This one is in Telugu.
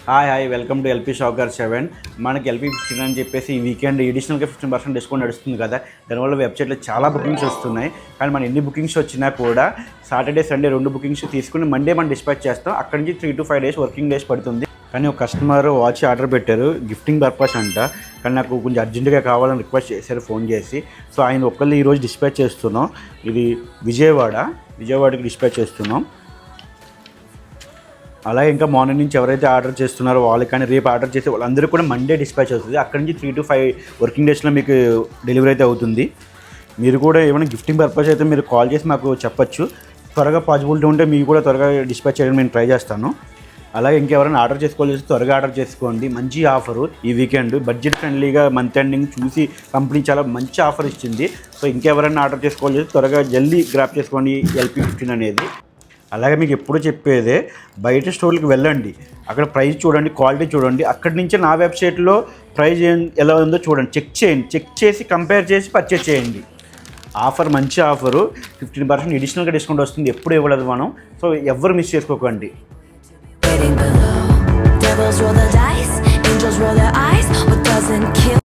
Hi welcome to LP shocker 7. మనకి ఎల్పీ 15 అని చెప్పేసి ఈ వీకెండ్ ఎడిషనల్గా 15% డిస్కౌంట్ నడుస్తుంది కదా. దానివల్ల వెబ్సైట్లో చాలా బుకింగ్స్ వస్తున్నాయి. కానీ మన ఎన్ని బుకింగ్స్ వచ్చినా కూడా సాటర్డే సండే 2 బుకింగ్స్ తీసుకుని మండే మనం డిస్పాచ్ చేస్తాం. అక్కడి నుంచి 3 to 5 days వర్కింగ్ డేస్ పడుతుంది. కానీ ఒక కస్టమర్ వాచ్ ఆర్డర్ పెట్టారు, గిఫ్టింగ్ పర్పస్ అంట. కానీ నాకు కొంచెం అర్జెంటుగా కావాలని రిక్వెస్ట్ చేశారు ఫోన్ చేసి. సో ఆయన ఒక్కళ్ళు ఈరోజు డిస్పాచ్ చేస్తున్నాం. ఇది విజయవాడకి డిస్పాచ్ చేస్తున్నాం. అలాగే ఇంకా మార్నింగ్ నుంచి ఎవరైతే ఆర్డర్ చేస్తున్నారో వాళ్ళకి, కానీ రేపు ఆర్డర్ చేసే వాళ్ళందరూ కూడా మండే డిస్పాచ్ అవుతుంది. అక్కడి నుంచి 3 to 5 వర్కింగ్ డేస్లో మీకు డెలివరీ అయితే అవుతుంది. మీరు కూడా ఏమైనా గిఫ్టింగ్ పర్పస్ అయితే మీరు కాల్ చేసి మాకు చెప్పచ్చు. త్వరగా పాసిబిలిటీ ఉంటే మీకు కూడా త్వరగా డిస్పాచ్ చేయడం నేను ట్రై చేస్తాను. అలాగే ఇంకెవరైనా ఆర్డర్ చేసుకోవాలి త్వరగా ఆర్డర్ చేసుకోండి. మంచి ఆఫరు ఈ వీకెండ్, బడ్జెట్ ఫ్రెండ్లీగా మంత్ ఎండింగ్ చూసి కంపెనీ చాలా మంచి ఆఫర్ ఇచ్చింది. సో ఇంకెవరైనా ఆర్డర్ చేసుకోవాలి త్వరగా జల్దీ గ్రాప్ చేసుకోండి ఎల్పీ 15 అనేది. అలాగే మీకు ఎప్పుడు చెప్పేదే, బయట స్టోర్లకు వెళ్ళండి, అక్కడ ప్రైస్ చూడండి, క్వాలిటీ చూడండి. అక్కడి నుంచి నా వెబ్సైట్లో ప్రైస్ ఎలా ఉందో చూడండి, చెక్ చేయండి. చెక్ చేసి కంపేర్ చేసి పర్చేస్ చేయండి. ఆఫర్ మంచి ఆఫరు, 15% అడిషనల్గా డిస్కౌంట్ వస్తుంది. ఎప్పుడు ఇవ్వలేదు మనం. సో ఎవ్వరు మిస్ చేసుకోకండి.